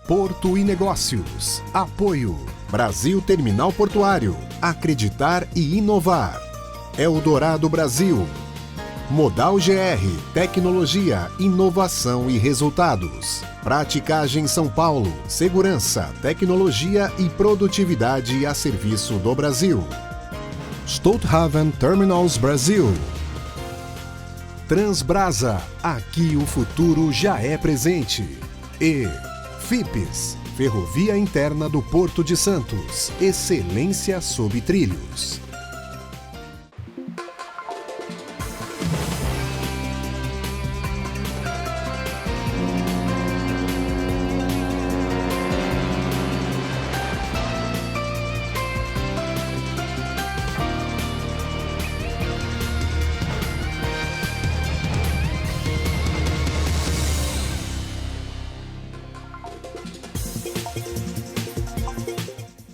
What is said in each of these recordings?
Porto e Negócios. Apoio. Brasil Terminal Portuário. Acreditar e inovar. Eldorado Brasil. Modal GR. Tecnologia, inovação e resultados. Praticagem São Paulo. Segurança, tecnologia e produtividade a serviço do Brasil. Stolthaven Terminals Brasil. Transbrasa. Aqui o futuro já é presente. E FIPES, Ferrovia Interna do Porto de Santos. Excelência sob trilhos.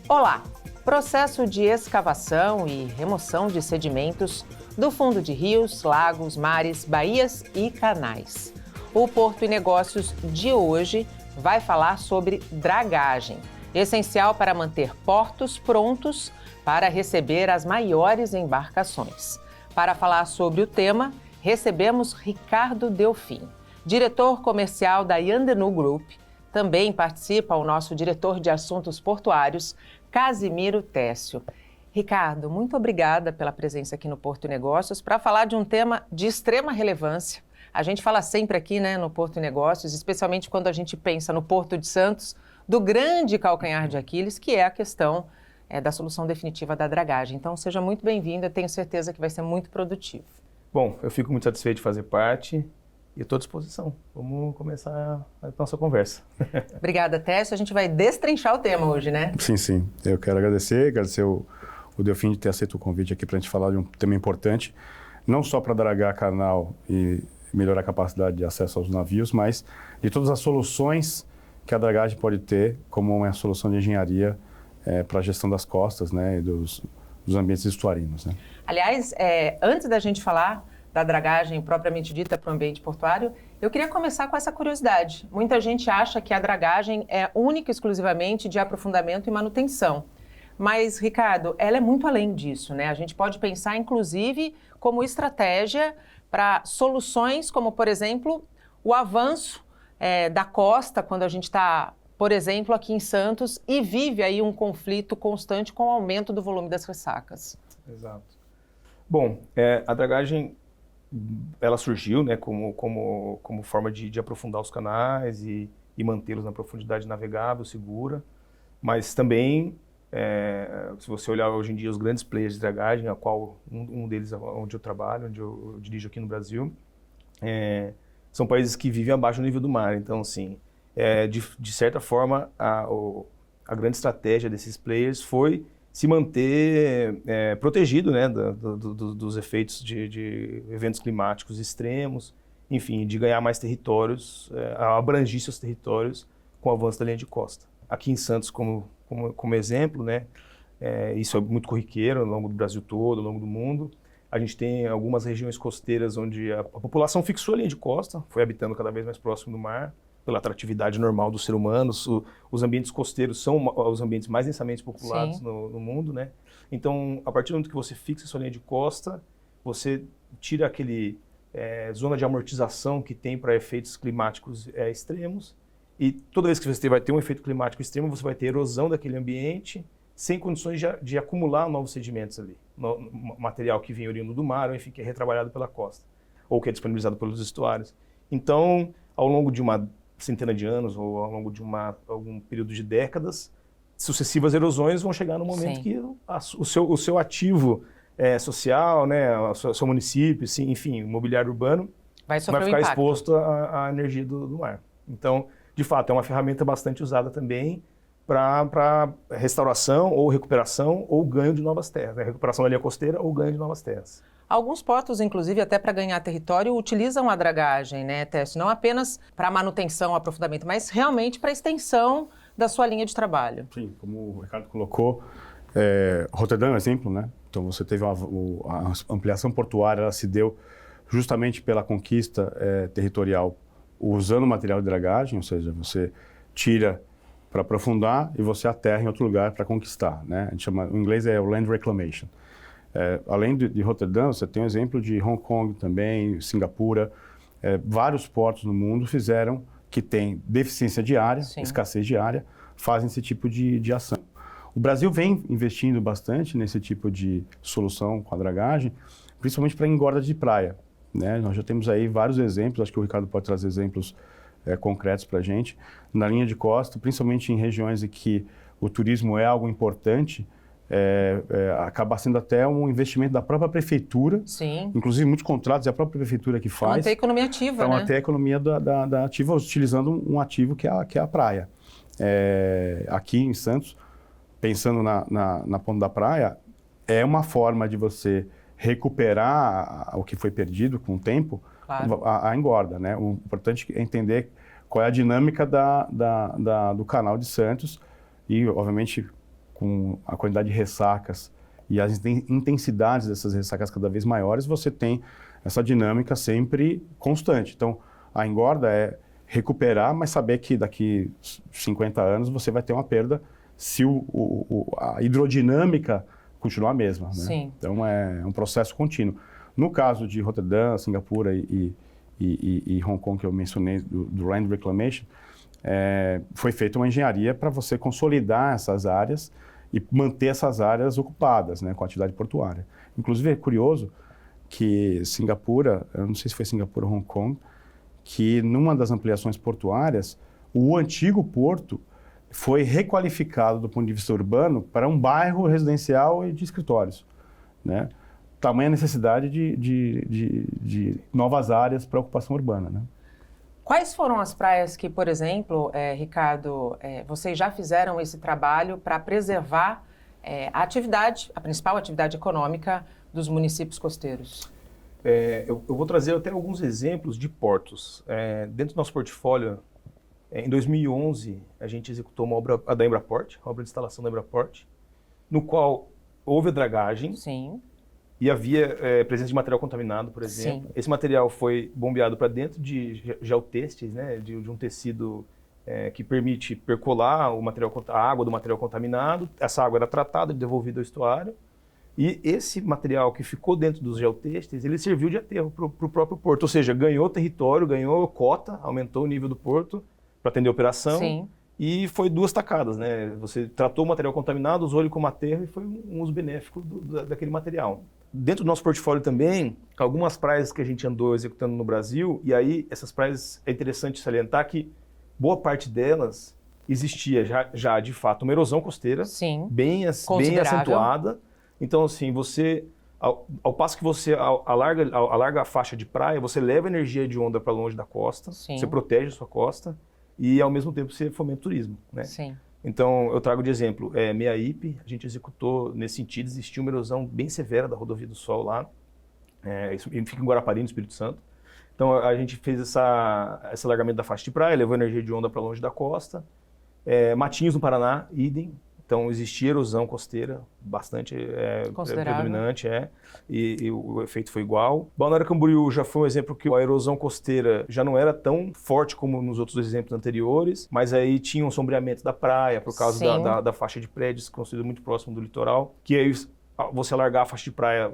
Olá! Processo de escavação e remoção de sedimentos do fundo de rios, lagos, mares, baías e canais. O Porto e Negócios de hoje vai falar sobre dragagem, essencial para manter portos prontos para receber as maiores embarcações. Para falar sobre o tema, recebemos Ricardo Delfim, diretor comercial da Yandanu Group. Também participa o nosso diretor de assuntos portuários, Casimiro Técio. Ricardo, muito obrigada pela presença aqui no Porto e Negócios para falar de um tema de extrema relevância. A gente fala sempre aqui, no Porto e Negócios, especialmente quando a gente pensa no Porto de Santos, do grande calcanhar de Aquiles, que é a questão da solução definitiva da dragagem. Então, seja muito bem-vindo, eu tenho certeza que vai ser muito produtivo. Bom, eu fico muito satisfeito de fazer parte. E estou à disposição. Vamos começar a nossa conversa. Obrigada, Técio. A gente vai destrinchar o tema hoje, né? Sim. Eu quero agradecer o Delfim de ter aceito o convite aqui para a gente falar de um tema importante, não só para dragar canal e melhorar a capacidade de acesso aos navios, mas de todas as soluções que a dragagem pode ter como uma solução de engenharia para a gestão das costas, e dos ambientes estuarinos. Aliás, antes da gente falar da dragagem propriamente dita para o ambiente portuário, eu queria começar com essa curiosidade. Muita gente acha que a dragagem é única e exclusivamente de aprofundamento e manutenção. Mas, Ricardo, ela é muito além disso, A gente pode pensar, inclusive, como estratégia para soluções como, por exemplo, o avanço da costa, quando a gente está, por exemplo, aqui em Santos e vive aí um conflito constante com o aumento do volume das ressacas. Exato. Bom, a dragagem ela surgiu como forma de aprofundar os canais e mantê-los na profundidade navegável, segura, mas também, se você olhar hoje em dia os grandes players de dragagem, a qual um deles onde eu trabalho, onde eu dirijo aqui no Brasil, são países que vivem abaixo do nível do mar. Então, assim, de certa forma, a grande estratégia desses players foi se manter protegido dos efeitos de eventos climáticos extremos, enfim, de ganhar mais territórios, abrangir seus territórios com o avanço da linha de costa. Aqui em Santos, como exemplo, isso é muito corriqueiro ao longo do Brasil todo, ao longo do mundo. A gente tem algumas regiões costeiras onde a população fixou a linha de costa, foi habitando cada vez mais próximo do mar, pela atratividade normal do ser humano. Os ambientes costeiros são os ambientes mais densamente populados no mundo, Então, a partir do momento que você fixa a sua linha de costa, você tira aquele zona de amortização que tem para efeitos climáticos extremos, e toda vez que você vai ter um efeito climático extremo, você vai ter erosão daquele ambiente sem condições de acumular novos sedimentos ali, material que vem oriundo do mar, ou enfim, que é retrabalhado pela costa, ou que é disponibilizado pelos estuários. Então, ao longo de uma centena de anos ou ao longo de algum período de décadas, sucessivas erosões vão chegar no momento que o seu ativo social, o seu município, enfim, o mobiliário urbano vai ficar exposto à energia do mar. Então, de fato, é uma ferramenta bastante usada também para restauração ou recuperação ou ganho de novas terras, recuperação da linha costeira ou ganho de novas terras. Alguns portos, inclusive, até para ganhar território, utilizam a dragagem, Técio? Não apenas para manutenção, aprofundamento, mas realmente para extensão da sua linha de trabalho. Sim, como o Ricardo colocou, Roterdã é um exemplo, Então você teve a ampliação portuária, ela se deu justamente pela conquista territorial usando material de dragagem, ou seja, você tira para aprofundar e você aterra em outro lugar para conquistar, né? A gente chama, em inglês é o land reclamation. Além de Roterdã, você tem o exemplo de Hong Kong também, Singapura, vários portos no mundo fizeram que tem deficiência de área, escassez de área, fazem esse tipo de ação. O Brasil vem investindo bastante nesse tipo de solução com a dragagem, principalmente para engorda de praia, né? Nós já temos aí vários exemplos, acho que o Ricardo pode trazer exemplos concretos para a gente, na linha de costa, principalmente em regiões em que o turismo é algo importante, acaba sendo até um investimento da própria prefeitura. Sim. Inclusive, muitos contratos é a própria prefeitura que faz. Para manter a economia ativa, para manter a economia da ativa, utilizando um ativo que é a praia. Aqui em Santos, pensando na ponta da praia, é uma forma de você recuperar o que foi perdido com o tempo, claro, a engorda, né? O importante é entender qual é a dinâmica do canal de Santos e, obviamente, com a quantidade de ressacas e as intensidades dessas ressacas cada vez maiores, você tem essa dinâmica sempre constante. Então, a engorda é recuperar, mas saber que daqui 50 anos você vai ter uma perda se a hidrodinâmica continuar a mesma, né? Sim. Então, é um processo contínuo. No caso de Roterdã, Singapura e Hong Kong, que eu mencionei, do Land Reclamation, foi feita uma engenharia para você consolidar essas áreas e manter essas áreas ocupadas, né, com a atividade portuária. Inclusive, é curioso que Singapura, eu não sei se foi Singapura ou Hong Kong, que numa das ampliações portuárias, o antigo porto foi requalificado do ponto de vista urbano para um bairro residencial e de escritórios, né? Tamanha necessidade de novas áreas para ocupação urbana, né? Quais foram as praias que, por exemplo, Ricardo, vocês já fizeram esse trabalho para preservar a principal atividade econômica dos municípios costeiros? Eu vou trazer até alguns exemplos de portos. Dentro do nosso portfólio, em 2011, a gente executou uma obra da Embraport, a obra de instalação da Embraport, no qual houve a dragagem. Sim. E havia presença de material contaminado, por exemplo. Sim. Esse material foi bombeado para dentro de geotêxteis, né, de um tecido que permite percolar a água do material contaminado. Essa água era tratada e devolvida ao estuário. E esse material que ficou dentro dos geotêxteis, ele serviu de aterro para o próprio porto. Ou seja, ganhou território, ganhou cota, aumentou o nível do porto para atender a operação. Sim. E foi duas tacadas, né? Você tratou o material contaminado, usou ele como aterro e foi um uso benéfico daquele material. Dentro do nosso portfólio também, algumas praias que a gente andou executando no Brasil, e aí essas praias é interessante salientar que boa parte delas existia já de fato uma erosão costeira. Sim. Bem acentuada. Então, assim, você, ao passo que você alarga a faixa de praia, você leva energia de onda para longe da costa, sim, você protege a sua costa e, ao mesmo tempo, você fomenta o turismo, né? Sim. Então, eu trago de exemplo, Meiaípe, a gente executou nesse sentido, existiu uma erosão bem severa da Rodovia do Sol lá, isso fica em Guarapari, no Espírito Santo. Então, a gente fez esse alargamento da faixa de praia, levou energia de onda para longe da costa. Matinhos, no Paraná, idem. Então, existia erosão costeira bastante predominante, e o efeito foi igual. Balneário Camboriú já foi um exemplo que a erosão costeira já não era tão forte como nos outros exemplos anteriores, mas aí tinha um sombreamento da praia por causa da faixa de prédios construída muito próximo do litoral, que aí você alargar a faixa de praia,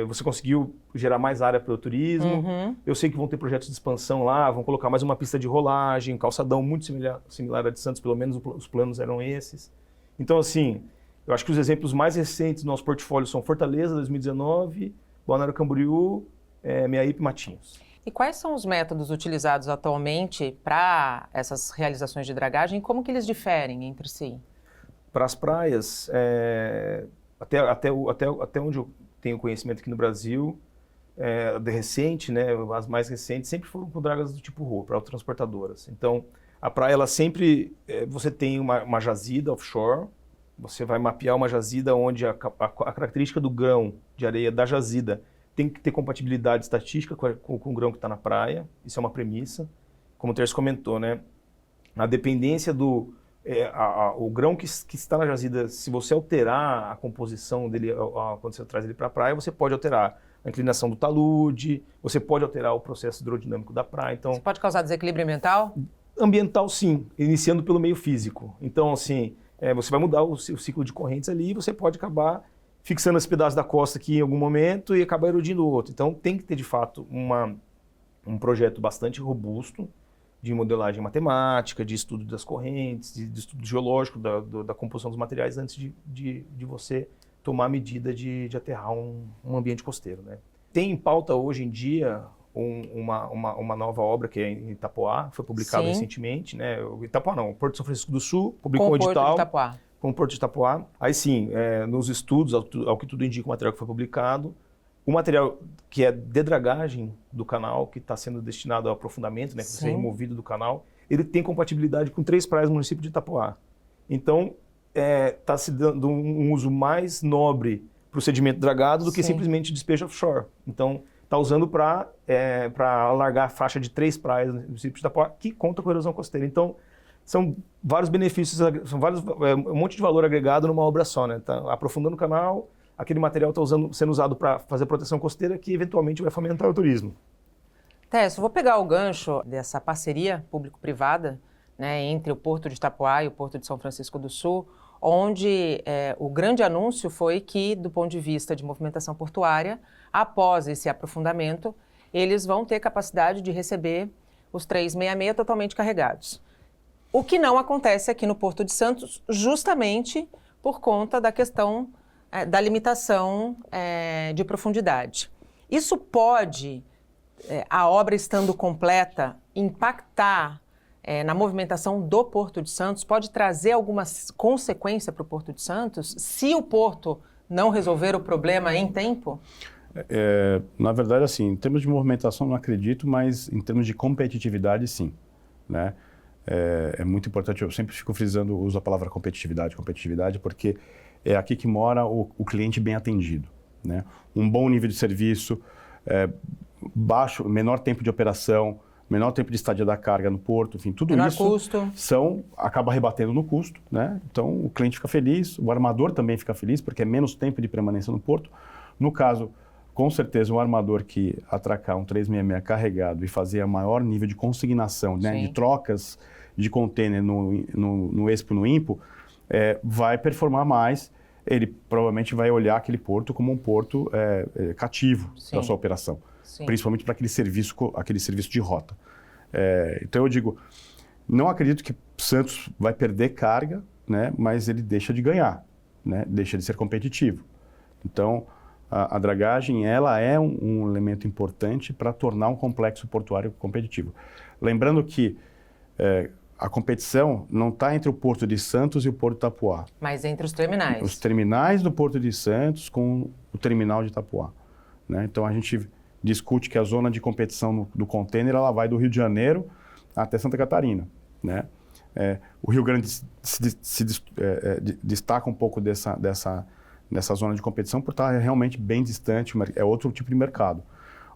você conseguiu gerar mais área para o turismo. Uhum. Eu sei que vão ter projetos de expansão lá, vão colocar mais uma pista de rolagem, um calçadão muito similar a de Santos, pelo menos os planos eram esses. Então, assim, eu acho que os exemplos mais recentes do nosso portfólio são Fortaleza, 2019, Balneário Camboriú, Meiaípe e Matinhos. E quais são os métodos utilizados atualmente para essas realizações de dragagem? Como que eles diferem entre si? Para as praias, até onde eu tenho conhecimento aqui no Brasil, de recente, né, as mais recentes, sempre foram com dragas do tipo ROA, para autotransportadoras. Então, a praia, ela sempre, você tem uma jazida offshore, você vai mapear uma jazida onde a característica do grão de areia da jazida tem que ter compatibilidade estatística com o grão que está na praia, isso é uma premissa. Como o Terço comentou, né, a dependência o grão que está na jazida, se você alterar a composição dele, quando você traz ele para a praia, você pode alterar a inclinação do talude, você pode alterar o processo hidrodinâmico da praia. Então, você pode causar desequilíbrio ambiental? ambiental, sim, iniciando pelo meio físico. Então, assim, você vai mudar o ciclo de correntes ali e você pode acabar fixando esse pedaço da costa aqui em algum momento e acabar erodindo o outro. Então, tem que ter, de fato, um projeto bastante robusto de modelagem matemática, de estudo das correntes, de estudo geológico da composição dos materiais antes de você tomar a medida de aterrar um ambiente costeiro, né? Tem em pauta hoje em dia uma nova obra que é em Itapoá, foi publicada recentemente, né? Itapoá não, o Porto de São Francisco do Sul publicou um edital com o Porto de Itapoá. Aí sim, nos estudos, ao que tudo indica o material que foi publicado, o material que é de dragagem do canal, que está sendo destinado ao aprofundamento, né, que vai ser removido do canal, ele tem compatibilidade com 3 praias do município de Itapoá. Então, está se dando um uso mais nobre para o sedimento dragado do que simplesmente despejo offshore. Então, está usando para alargar a faixa de 3 praias no município de Itapoá, que conta com a erosão costeira. Então, são vários benefícios, um monte de valor agregado numa obra só, né? Tá aprofundando o canal, aquele material está sendo usado para fazer proteção costeira, que eventualmente vai fomentar o turismo. Técio, vou pegar o gancho dessa parceria público-privada, né, entre o Porto de Itapoá e o Porto de São Francisco do Sul, onde o grande anúncio foi que, do ponto de vista de movimentação portuária, após esse aprofundamento, eles vão ter capacidade de receber os 366 totalmente carregados. O que não acontece aqui no Porto de Santos, justamente por conta da questão da limitação de profundidade. Isso pode, a obra estando completa, impactar na movimentação do Porto de Santos? Pode trazer alguma consequência para o Porto de Santos, se o Porto não resolver o problema em tempo? Na verdade, assim, em termos de movimentação não acredito, mas em termos de competitividade, sim, né? É muito importante, eu sempre fico frisando, uso a palavra competitividade, porque é aqui que mora o cliente bem atendido, né? Um bom nível de serviço, menor tempo de operação, menor tempo de estadia da carga no porto, enfim, tudo menor isso custo. Acaba rebatendo no custo, né? Então o cliente fica feliz, o armador também fica feliz, porque é menos tempo de permanência no porto. No caso, com certeza, um armador que atracar um 366 carregado e fazer a maior nível de consignação, né, de trocas de contêiner no Expo e no Impo, vai performar mais. Ele provavelmente vai olhar aquele porto como um porto cativo para a sua operação, principalmente para aquele serviço de rota. Então eu digo, não acredito que Santos vai perder carga, né, mas ele deixa de ganhar, né, deixa de ser competitivo. Então, a dragagem ela é um elemento importante para tornar um complexo portuário competitivo. Lembrando que a competição não está entre o Porto de Santos e o Porto de Itapoá. Mas entre os terminais. Os terminais do Porto de Santos com o terminal de Itapoá, né? Então a gente discute que a zona de competição do contêiner ela vai do Rio de Janeiro até Santa Catarina, né? O Rio Grande se destaca um pouco dessa zona de competição por estar realmente bem distante, é outro tipo de mercado.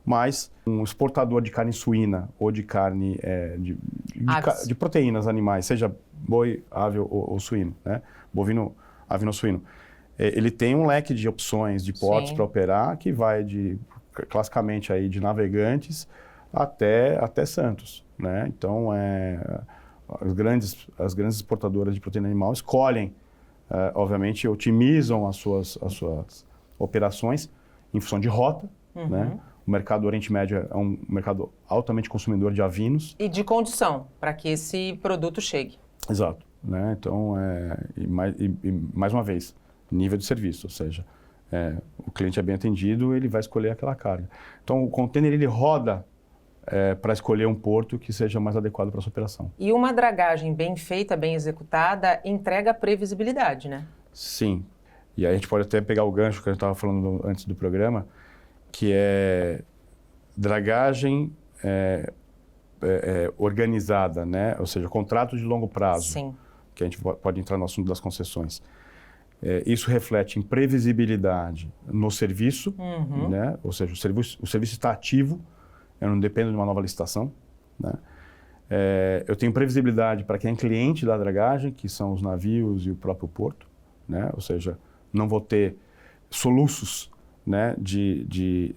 Mas um exportador de carne suína ou de carne de proteínas animais, seja boi, ave ou suíno, né? Bovino, avino suíno, ele tem um leque de opções de portos para operar que vai classicamente aí de Navegantes até Santos, né? Então as grandes exportadoras de proteína animal escolhem, obviamente otimizam as suas operações em função de rota, né? O mercado do Oriente Médio é um mercado altamente consumidor de avinos. E de condição, para que esse produto chegue. Exato, né? Então, mais uma vez, nível de serviço, ou seja, o cliente é bem atendido, ele vai escolher aquela carga. Então, o container ele roda para escolher um porto que seja mais adequado para a sua operação. E uma dragagem bem feita, bem executada, entrega previsibilidade, né? Sim. E aí a gente pode até pegar o gancho que a gente estava falando antes do programa, que é dragagem organizada, né? Ou seja, contrato de longo prazo. Sim. Que a gente pode entrar no assunto das concessões. Isso reflete em previsibilidade no serviço, né? Ou seja, o serviço está ativo, eu não dependo de uma nova licitação, né? Eu tenho previsibilidade para quem é cliente da dragagem, que são os navios e o próprio porto, né? Ou seja, não vou ter soluços, né, de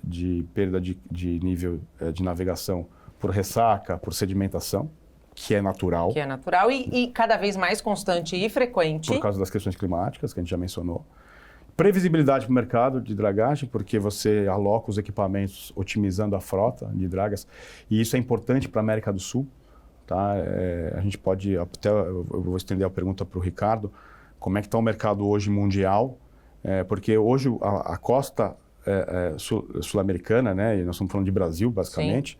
perda de nível de navegação por ressaca, por sedimentação, que é natural. Que é natural e cada vez mais constante e frequente. Por causa das questões climáticas, que a gente já mencionou. Previsibilidade para o mercado de dragagem, porque você aloca os equipamentos otimizando a frota de dragas, e isso é importante para a América do Sul. Tá? A gente pode, até eu vou estender a pergunta para o Ricardo, como é que está o mercado hoje mundial, porque hoje a costa sul-americana, né, e nós estamos falando de Brasil, basicamente,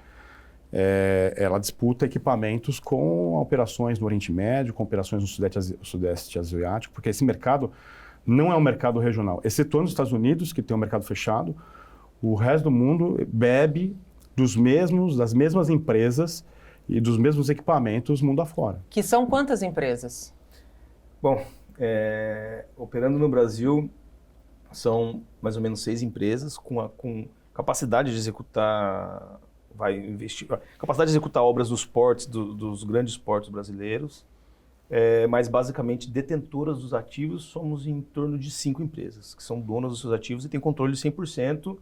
ela disputa equipamentos com operações no Oriente Médio, com operações no Sudeste Asiático, porque esse mercado não é um mercado regional. Excetuando os Estados Unidos, que tem um mercado fechado, o resto do mundo bebe das mesmas empresas e dos mesmos equipamentos mundo afora. Que são quantas empresas? Bom, operando no Brasil, são mais ou menos 6 empresas com capacidade de executar, capacidade de executar obras dos portos, dos grandes portos brasileiros, mas basicamente detentoras dos ativos somos em torno de 5 empresas, que são donas dos seus ativos e têm controle de 100%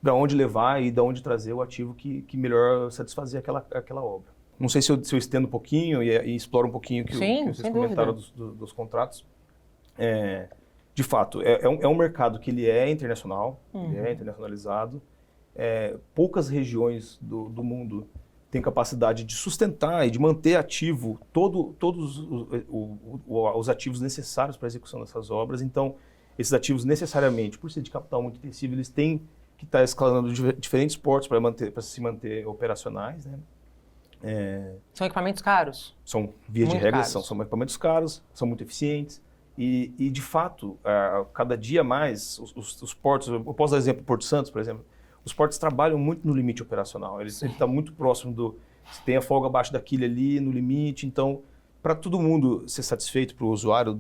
de onde levar e de onde trazer o ativo que melhor satisfazer aquela obra. Não sei se eu estendo um pouquinho e exploro um pouquinho que vocês comentaram dos contratos. De fato, é um mercado que ele é internacional, ele é internacionalizado. Poucas regiões do mundo têm capacidade de sustentar e de manter ativo todos os ativos necessários para a execução dessas obras. Então, esses ativos necessariamente, por ser de capital muito intensivo, eles têm que estar escalando diferentes portos para se manter operacionais, né? São equipamentos caros? São, via de regra, são equipamentos caros, são muito eficientes e de fato, cada dia mais, os portos, eu posso dar exemplo do Porto Santos, por exemplo, os portos trabalham muito no limite operacional, ele está muito próximo se tem a folga abaixo daquele ali, no limite, então, para todo mundo ser satisfeito, para o usuário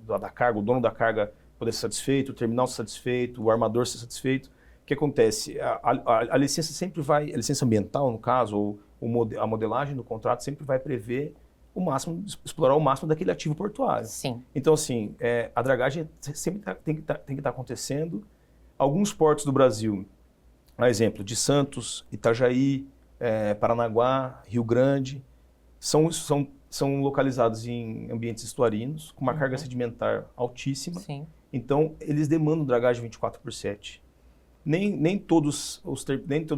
da carga, o dono da carga poder ser satisfeito, o terminal ser satisfeito, o armador ser satisfeito, o que acontece? A licença sempre vai, a licença ambiental, no caso, ou a modelagem do contrato sempre vai prever explorar o máximo daquele ativo portuário. Sim. Então, assim, a dragagem sempre tem que estar acontecendo. Alguns portos do Brasil, a exemplo de Santos, Itajaí, Paranaguá, Rio Grande, são localizados em ambientes estuarinos, com uma carga sedimentar altíssima. Sim. Então, eles demandam dragagem 24/7. Nem todos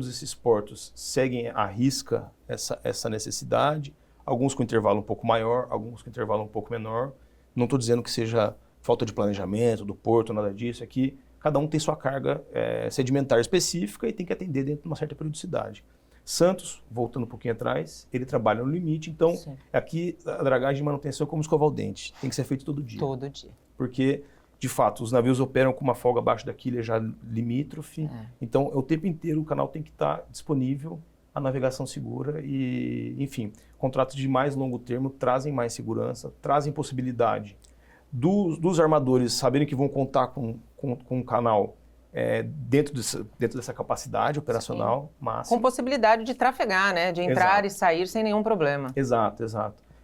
esses portos seguem à risca essa necessidade, alguns com intervalo um pouco maior, alguns com intervalo um pouco menor. Não estou dizendo que seja falta de planejamento do porto, nada disso. Aqui, cada um tem sua carga sedimentar específica e tem que atender dentro de uma certa periodicidade. Santos, voltando um pouquinho atrás, ele trabalha no limite, então aqui a dragagem de manutenção é como escovar o dente, tem que ser feito todo dia. Todo dia. Porque, de fato, os navios operam com uma folga abaixo da quilha já limítrofe, então o tempo inteiro o canal tem que estar disponível, a navegação segura e, enfim, contratos de mais longo termo trazem mais segurança, trazem possibilidade dos armadores saberem que vão contar com um canal dentro dessa capacidade operacional máxima. Com possibilidade de trafegar, né? De entrar e sair sem nenhum problema. Exato.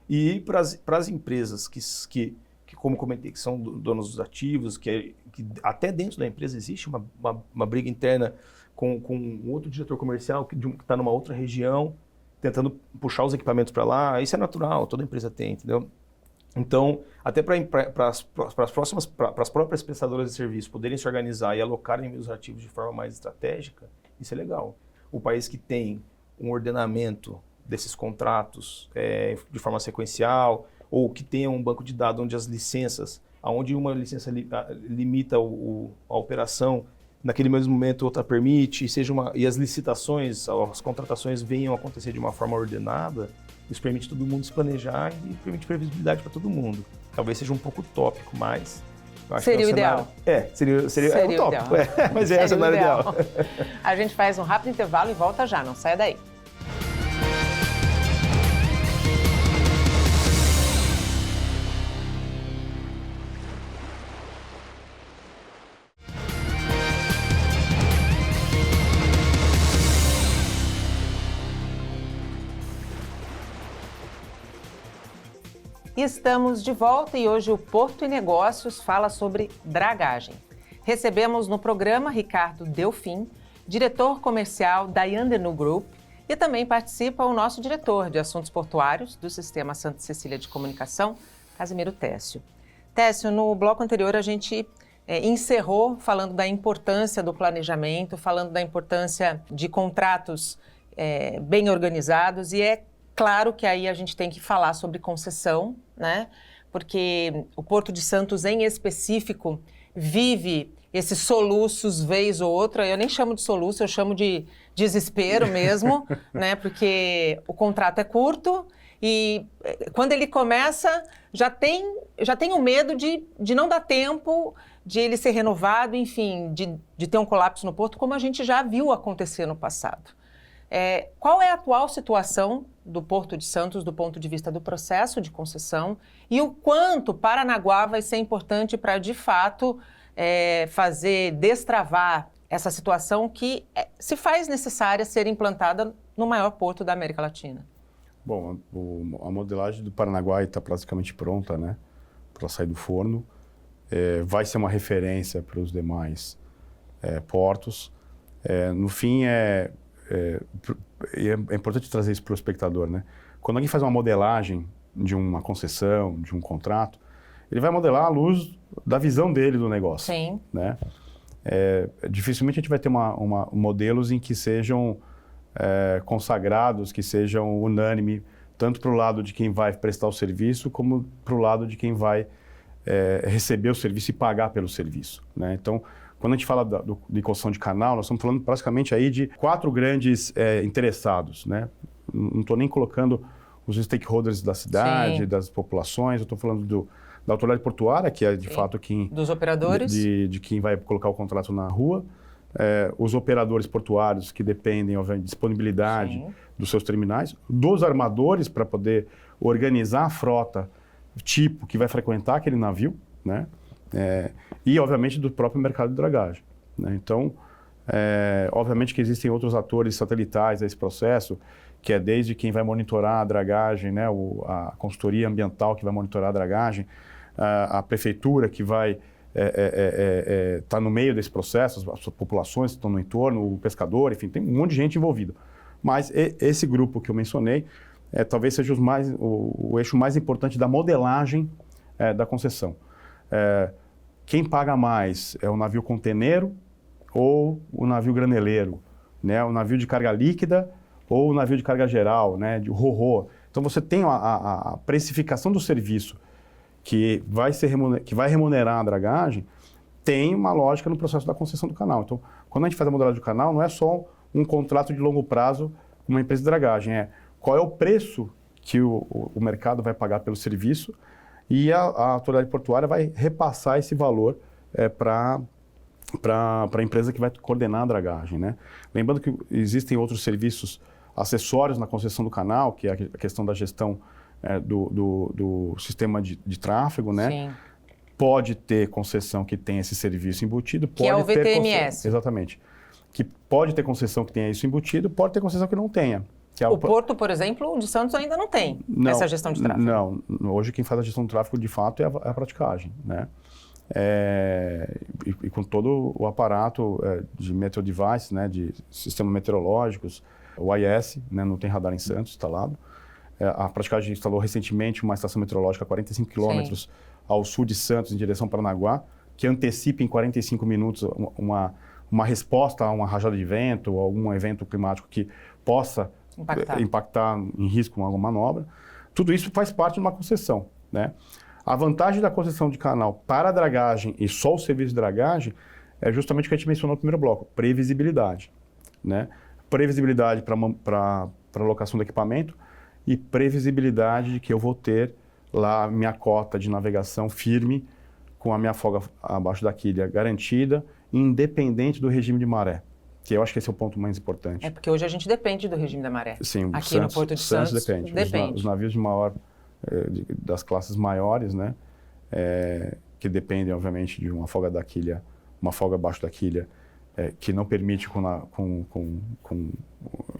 E para as empresas que, como comentei, que são donos dos ativos, que até dentro da empresa existe uma briga interna com outro diretor comercial que está numa outra região, tentando puxar os equipamentos para lá, isso é natural, toda empresa tem, entendeu? Então, até para as próprias prestadoras de serviço poderem se organizar e alocarem os ativos de forma mais estratégica, isso é legal. O país que tem um ordenamento desses contratos de forma sequencial, ou que tenha um banco de dados onde as licenças, onde uma licença limita a operação, naquele mesmo momento outra permite, e as licitações, as contratações venham a acontecer de uma forma ordenada, isso permite todo mundo se planejar e permite previsibilidade para todo mundo. Talvez seja um pouco utópico, mas eu acho seria que o ideal. Seria utópico, mas é o cenário ideal. A gente faz um rápido intervalo e volta já, não saia daí. Estamos de volta e hoje o Porto e Negócios fala sobre dragagem. Recebemos no programa Ricardo Delfim, diretor comercial da Yandenu Group, E também participa o nosso diretor de Assuntos Portuários do Sistema Santa Cecília de Comunicação, Casimiro Técio. Técio, no bloco anterior a gente encerrou falando da importância do planejamento, falando da importância de contratos bem organizados, e é claro que aí a gente tem que falar sobre concessão, né? Porque o Porto de Santos, em específico, vive esses soluços vez ou outra. Eu nem chamo de soluço, eu chamo de desespero mesmo, né? Porque o contrato é curto e quando ele começa, já tem o medo de não dar tempo de ele ser renovado, enfim, de ter um colapso no Porto, como a gente já viu acontecer no passado. Qual é a atual situação do Porto de Santos do ponto de vista do processo de concessão e o quanto Paranaguá vai ser importante para, de fato, destravar essa situação que se faz necessária ser implantada no maior porto da América Latina? Bom, a modelagem do Paranaguá está praticamente pronta, né, para sair do forno. Vai ser uma referência para os demais portos. No fim, é importante trazer isso para o espectador, né? Quando alguém faz uma modelagem de uma concessão, de um contrato, ele vai modelar à luz da visão dele do negócio. Sim. Né? Dificilmente a gente vai ter modelos em que sejam consagrados, que sejam unânime, tanto para o lado de quem vai prestar o serviço, como para o lado de quem vai receber o serviço e pagar pelo serviço. Né? Então, quando a gente fala de concessão de canal, nós estamos falando praticamente aí de 4 grandes interessados. Né? Não estou nem colocando os stakeholders da cidade, Sim. das populações, eu estou falando da autoridade portuária, que é de Sim. fato quem... Dos operadores. De quem vai colocar o contrato na rua. Os operadores portuários, que dependem, obviamente, de disponibilidade Sim. dos seus terminais. Dos armadores, para poder organizar a frota tipo que vai frequentar aquele navio, né? E, obviamente, do próprio mercado de dragagem. Né? Então, obviamente que existem outros atores satelitais a esse processo, que é desde quem vai monitorar a dragagem, né? A consultoria ambiental que vai monitorar a dragagem, a prefeitura que vai estar no meio desse processo, as populações que estão no entorno, o pescador, enfim, tem um monte de gente envolvida. Mas esse grupo que eu mencionei talvez seja o eixo mais importante da modelagem da concessão. Quem paga mais é o navio conteneiro ou o navio graneleiro, né? O navio de carga líquida ou o navio de carga geral, né? De ro-ro. Então você tem a precificação do serviço que vai remunerar a dragagem, tem uma lógica no processo da concessão do canal. Então, quando a gente faz a modelagem do canal, não é só um contrato de longo prazo com uma empresa de dragagem, qual é o preço que o mercado vai pagar pelo serviço e a autoridade portuária vai repassar esse valor para a empresa que vai coordenar a dragagem. Né? Lembrando que existem outros serviços acessórios na concessão do canal, que é a questão da gestão do sistema de tráfego, né? Sim. Pode ter concessão que tem esse serviço embutido. Que é o VTMS. Exatamente. Que pode ter concessão que tenha isso embutido, pode ter concessão que não tenha. O Porto, por exemplo, de Santos ainda não tem essa gestão de tráfego. Não, hoje quem faz a gestão do tráfego de fato é a praticagem, né? E com todo o aparato de meteo device, né, de sistemas meteorológicos, o IS, né, não tem radar em Santos instalado. A praticagem instalou recentemente uma estação meteorológica a 45 quilômetros ao sul de Santos, em direção a Paranaguá, que antecipa em 45 minutos uma resposta a uma rajada de vento ou algum evento climático que possa impactar em risco alguma manobra. Tudo isso faz parte de uma concessão, né? A vantagem da concessão de canal para a dragagem e só o serviço de dragagem é justamente o que a gente mencionou no primeiro bloco, previsibilidade, né? Previsibilidade para a locação do equipamento e previsibilidade de que eu vou ter lá a minha cota de navegação firme com a minha folga abaixo da quilha garantida, independente do regime de maré. Que eu acho que esse é o ponto mais importante. Porque hoje a gente depende do regime da maré. Sim, aqui Santos, no Porto de Santos depende. Os navios de maior, das classes maiores, né, que dependem, obviamente, de uma folga da quilha, uma folga abaixo da quilha, que não permite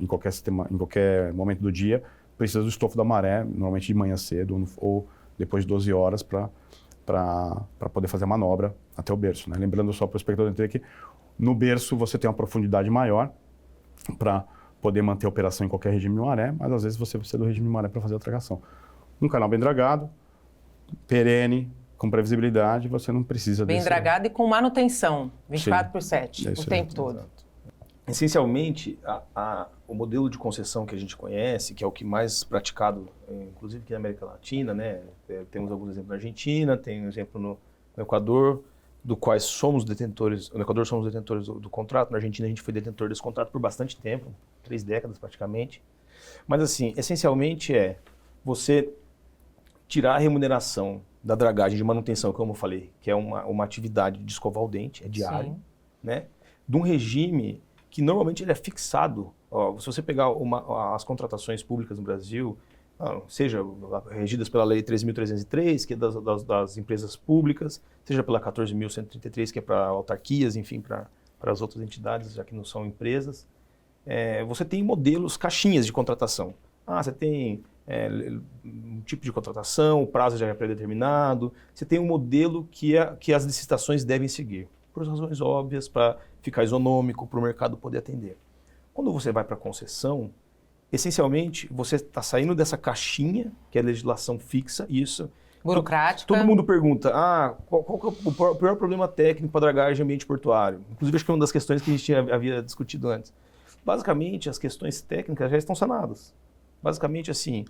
em qualquer sistema, em qualquer momento do dia, precisa do estofo da maré, normalmente de manhã cedo ou depois de 12 horas para poder fazer a manobra até o berço, né? Lembrando só para o espectador entender que no berço você tem uma profundidade maior para poder manter a operação em qualquer regime de maré, mas às vezes você precisa do regime de maré para fazer a dragação. Um canal bem dragado, perene, com previsibilidade, você não precisa Bem dragado e com manutenção, 24/7, Sim, o tempo todo. Exato. Essencialmente, o modelo de concessão que a gente conhece, que é o que mais praticado, inclusive aqui na América Latina, né? Temos alguns exemplos na Argentina, tem um exemplo no Equador, do quais somos detentores. No Equador somos detentores do contrato, na Argentina a gente foi detentor desse contrato por bastante tempo, 3 décadas praticamente. Mas assim, essencialmente você tirar a remuneração da dragagem de manutenção, como eu falei, que é uma atividade de escovar o dente, é diário, né? De um regime que normalmente ele é fixado. Se você pegar as contratações públicas no Brasil, seja regidas pela Lei 13.303, que é das empresas públicas, seja pela 14.133, que é para autarquias, enfim, para as outras entidades, já que não são empresas, você tem modelos, caixinhas de contratação. Você tem um tipo de contratação, o prazo já é pré-determinado, você tem um modelo que as licitações devem seguir, por razões óbvias, para ficar isonômico, para o mercado poder atender. Quando você vai para a concessão, essencialmente, você está saindo dessa caixinha, que é a legislação fixa, isso. Burocrática. Todo mundo pergunta, qual que é o pior problema técnico para dragagem em ambiente portuário? Inclusive, acho que é uma das questões que a gente havia discutido antes. Basicamente, as questões técnicas já estão sanadas. Basicamente, assim,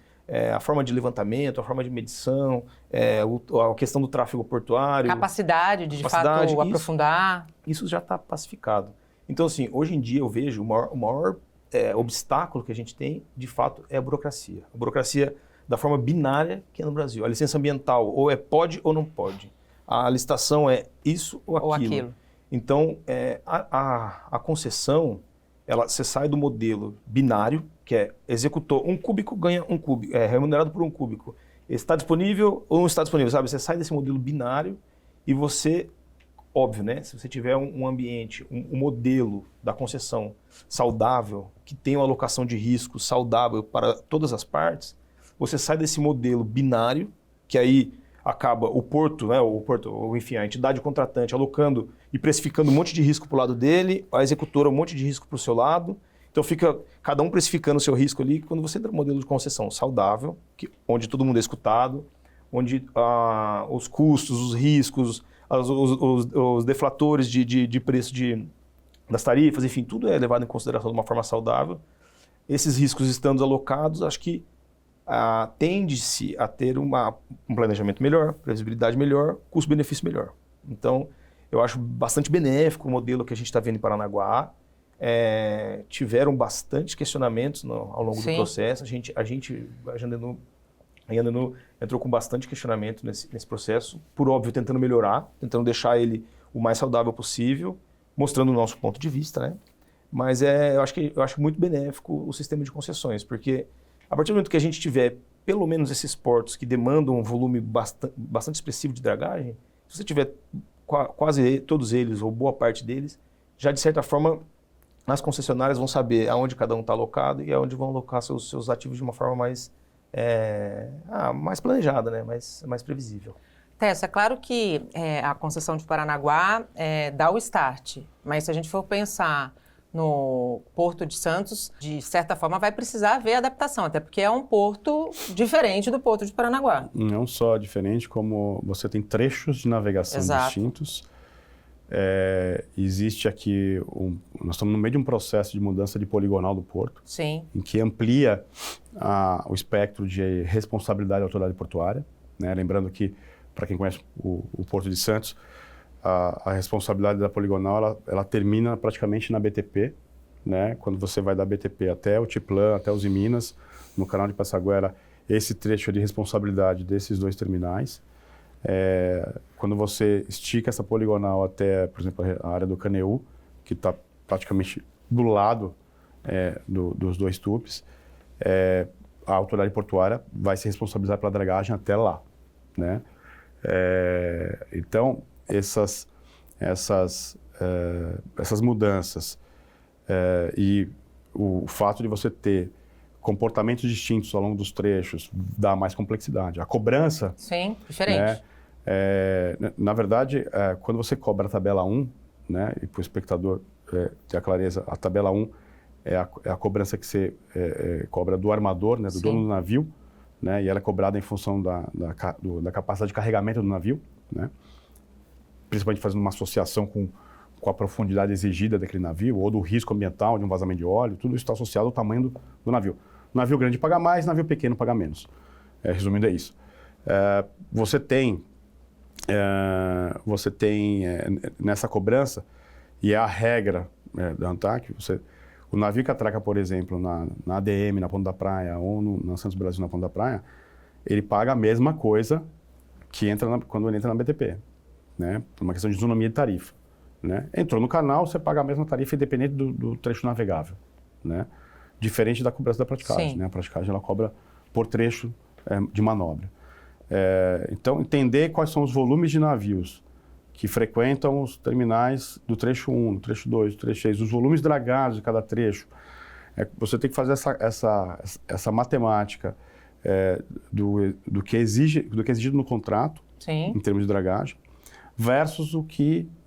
a forma de levantamento, a forma de medição, a questão do tráfego portuário. Capacidade de fato, aprofundar. Isso já está pacificado. Então, assim, hoje em dia eu vejo o maior obstáculo que a gente tem, de fato, é a burocracia. A burocracia da forma binária que é no Brasil. A licença ambiental ou pode ou não pode. A licitação é isso ou aquilo. Então, a concessão, você sai do modelo binário, que é executor um cúbico, ganha um cúbico, é remunerado por um cúbico. Está disponível ou não está disponível, sabe? Você sai desse modelo binário e você, óbvio, né? Se você tiver um ambiente, um modelo da concessão saudável, que tem uma alocação de risco saudável para todas as partes, você sai desse modelo binário, que aí acaba o porto, né? Ou enfim, a entidade contratante alocando e precificando um monte de risco para o lado dele, a executora um monte de risco para o seu lado. Então fica cada um precificando o seu risco ali. Quando você entra no modelo de concessão saudável, onde todo mundo é escutado, onde os custos, os riscos, os deflatores de preço das tarifas, enfim, tudo é levado em consideração de uma forma saudável. Esses riscos estando alocados, acho que tende-se a ter um planejamento melhor, previsibilidade melhor, custo-benefício melhor. Então, eu acho bastante benéfico o modelo que a gente está vendo em Paranaguá. Tiveram bastante questionamentos ao longo do processo. A Jandenú entrou com bastante questionamento nesse processo, por óbvio, tentando melhorar, tentando deixar ele o mais saudável possível, mostrando o nosso ponto de vista, né? Mas eu acho muito benéfico o sistema de concessões, porque a partir do momento que a gente tiver pelo menos esses portos que demandam um volume bastante expressivo de dragagem, se você tiver quase todos eles, ou boa parte deles, já de certa forma as concessionárias vão saber aonde cada um está alocado e aonde vão alocar seus ativos de uma forma mais planejada, né? mais previsível. Tessa, é claro que a concessão de Paranaguá dá o start, mas se a gente for pensar no Porto de Santos, de certa forma vai precisar haver adaptação, até porque é um porto diferente do Porto de Paranaguá. Não só diferente, como você tem trechos de navegação distintos. Existe aqui, nós estamos no meio de um processo de mudança de poligonal do porto, em que amplia o espectro de responsabilidade da autoridade portuária, né? Lembrando que, para quem conhece o Porto de Santos, a responsabilidade da poligonal ela termina praticamente na BTP, né? Quando você vai da BTP até o Tiplan, até os Minas, no canal de Passaguera, esse trecho é de responsabilidade desses 2 terminais. Quando você estica essa poligonal até, por exemplo, a área do Caneú, que está praticamente do lado dos 2 tupes, a autoridade portuária vai se responsabilizar pela dragagem até lá, né? Então, essas mudanças e o fato de você ter comportamentos distintos ao longo dos trechos dá mais complexidade. A cobrança... Sim, diferente. Né, na verdade, quando você cobra a tabela 1, né, e para o espectador ter a clareza, a tabela 1 é a cobrança que você cobra do armador, né, do dono do navio, né, e ela é cobrada em função da capacidade de carregamento do navio, né, principalmente fazendo uma associação com a profundidade exigida daquele navio, ou do risco ambiental de um vazamento de óleo, tudo isso está associado ao tamanho do navio. Navio grande paga mais, navio pequeno paga menos. Resumindo, é isso. Você tem nessa cobrança, e é a regra da ANTAQ, o navio que atraca, por exemplo, na ADM, na Ponta da Praia, ou na Santos Brasil, na Ponta da Praia, ele paga a mesma coisa que quando ele entra na BTP, né? Por uma questão de isonomia de tarifa. Né? Entrou no canal, você paga a mesma tarifa independente do trecho navegável, né? Diferente da cobrança da praticagem, né? A praticagem ela cobra por trecho de manobra. Então, entender quais são os volumes de navios que frequentam os terminais do trecho 1, do trecho 2, do trecho 6, os volumes dragados de cada trecho. Você tem que fazer essa matemática do que é exigido no contrato, em termos de dragagem, versus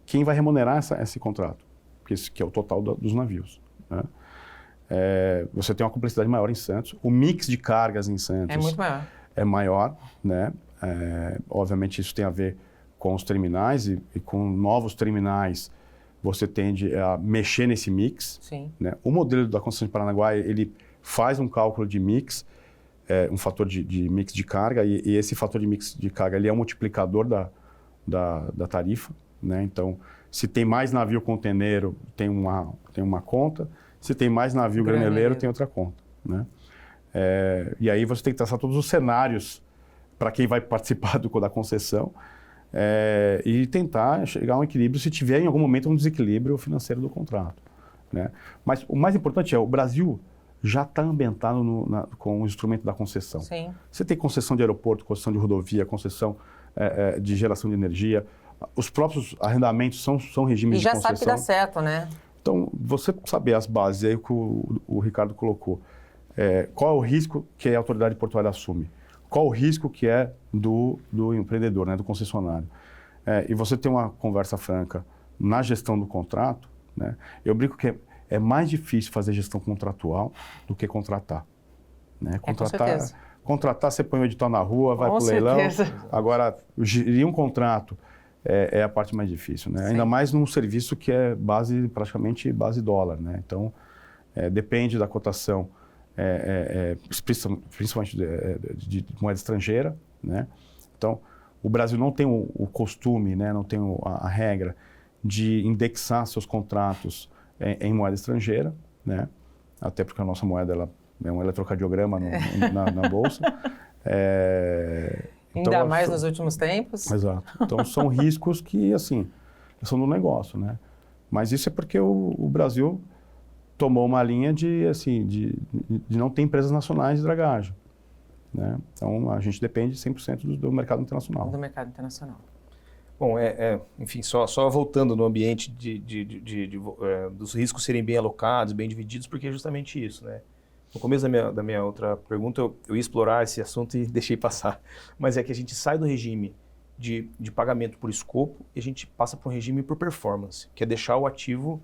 quem vai remunerar esse contrato, que é o total dos navios. Né? Você tem uma complexidade maior em Santos, o mix de cargas em Santos é muito maior. É maior, né? Obviamente isso tem a ver com os terminais e com novos terminais você tende a mexer nesse mix. Sim. Né? O modelo da concessão de Paranaguá, ele faz um cálculo de mix, um fator de mix de carga, e esse fator de mix de carga ele é um multiplicador da tarifa. Né? Então, se tem mais navio conteneiro, tem uma conta. Se tem mais navio graneleiro, tem outra conta. Né? E aí você tem que traçar todos os cenários para quem vai participar da concessão e tentar chegar a um equilíbrio se tiver em algum momento um desequilíbrio financeiro do contrato. Né? Mas o mais importante o Brasil já está ambientado com o instrumento da concessão. Sim. Você tem concessão de aeroporto, concessão de rodovia, concessão de geração de energia. Os próprios arrendamentos são regimes de concessão. E já sabe que dá certo, né? Então, você saber as bases, aí que o Ricardo colocou, qual é o risco que a autoridade portuária assume? Qual o risco que é do empreendedor, né, do concessionário? E você tem uma conversa franca na gestão do contrato, né? Eu brinco que é mais difícil fazer gestão contratual do que contratar. Né? Com certeza. Contratar, você põe o edital na rua, vai para o leilão. Agora, gerir um contrato é a parte mais difícil, né? Ainda mais num serviço que é praticamente base dólar, né? Então, depende da cotação, principalmente de moeda estrangeira, né? Então, o Brasil não tem o costume, né? Não tem a regra de indexar seus contratos em moeda estrangeira, né? Até porque a nossa moeda ela é um eletrocardiograma na bolsa. Ainda mais nos últimos tempos. Exato. Então, são riscos que, assim, são do negócio, né? Mas isso é porque o Brasil tomou uma linha de não ter empresas nacionais de dragagem, né? Então, a gente depende 100% do mercado internacional. Do mercado internacional. Bom, enfim, só voltando no ambiente dos riscos serem bem alocados, bem divididos, porque é justamente isso, né? No começo da minha outra pergunta, eu ia explorar esse assunto e deixei passar. Mas é que a gente sai do regime de pagamento por escopo e a gente passa para um regime por performance, que é deixar o ativo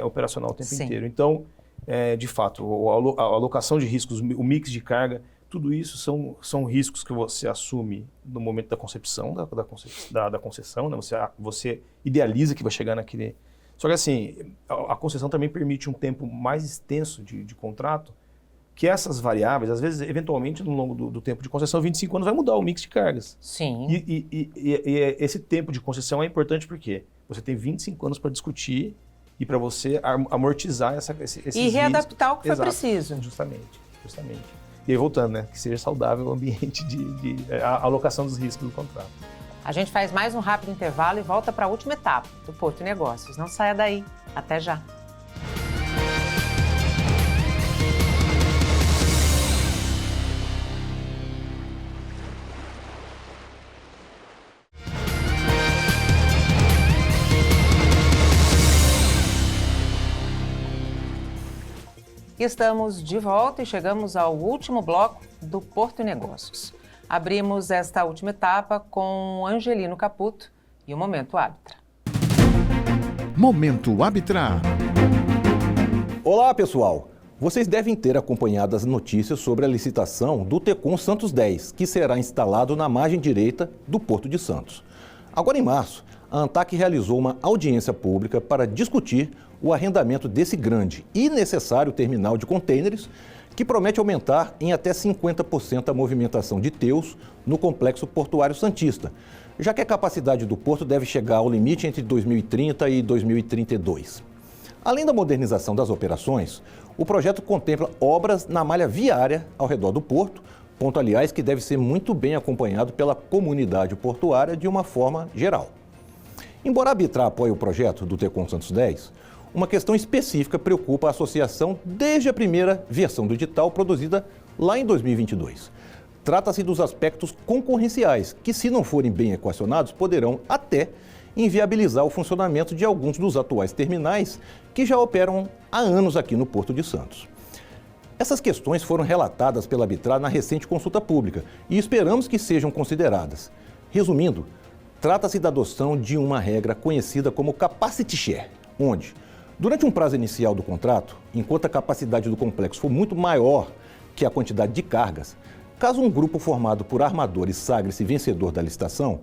operacional o tempo inteiro. Então, de fato, a alocação de riscos, o mix de carga, tudo isso são riscos que você assume no momento da concepção da concessão, né? Você idealiza que vai chegar naquele... Só que assim, a concessão também permite um tempo mais extenso de contrato, que essas variáveis, às vezes, eventualmente, no longo do tempo de concessão, 25 anos, vai mudar o mix de cargas. Sim. E esse tempo de concessão é importante porque você tem 25 anos para discutir e para você amortizar esses riscos. E readaptar o que foi preciso. Justamente. E aí, voltando, né? Que seja saudável o ambiente a alocação dos riscos do contrato. A gente faz mais um rápido intervalo e volta para a última etapa do Porto e Negócios. Não saia daí. Até já. Estamos de volta e chegamos ao último bloco do Porto e Negócios. Abrimos esta última etapa com Angelino Caputo e o Momento Árbitra. Momento Árbitra. Olá, pessoal! Vocês devem ter acompanhado as notícias sobre a licitação do Tecon Santos 10, que será instalado na margem direita do Porto de Santos. Agora, em março, a ANTAQ realizou uma audiência pública para discutir o arrendamento desse grande e necessário terminal de contêineres, que promete aumentar em até 50% a movimentação de teus no complexo portuário santista, já que a capacidade do porto deve chegar ao limite entre 2030 e 2032. Além da modernização das operações, o projeto contempla obras na malha viária ao redor do porto, ponto, aliás, que deve ser muito bem acompanhado pela comunidade portuária de uma forma geral. Embora a Arbitrar apoie o projeto do Tecon Santos 10, uma questão específica preocupa a associação desde a primeira versão do edital produzida lá em 2022. Trata-se dos aspectos concorrenciais, que, se não forem bem equacionados, poderão até inviabilizar o funcionamento de alguns dos atuais terminais que já operam há anos aqui no Porto de Santos. Essas questões foram relatadas pela Arbitrar na recente consulta pública e esperamos que sejam consideradas. Resumindo, trata-se da adoção de uma regra conhecida como Capacity Share, onde, durante um prazo inicial do contrato, enquanto a capacidade do complexo for muito maior que a quantidade de cargas, caso um grupo formado por armadores sagre-se vencedor da licitação,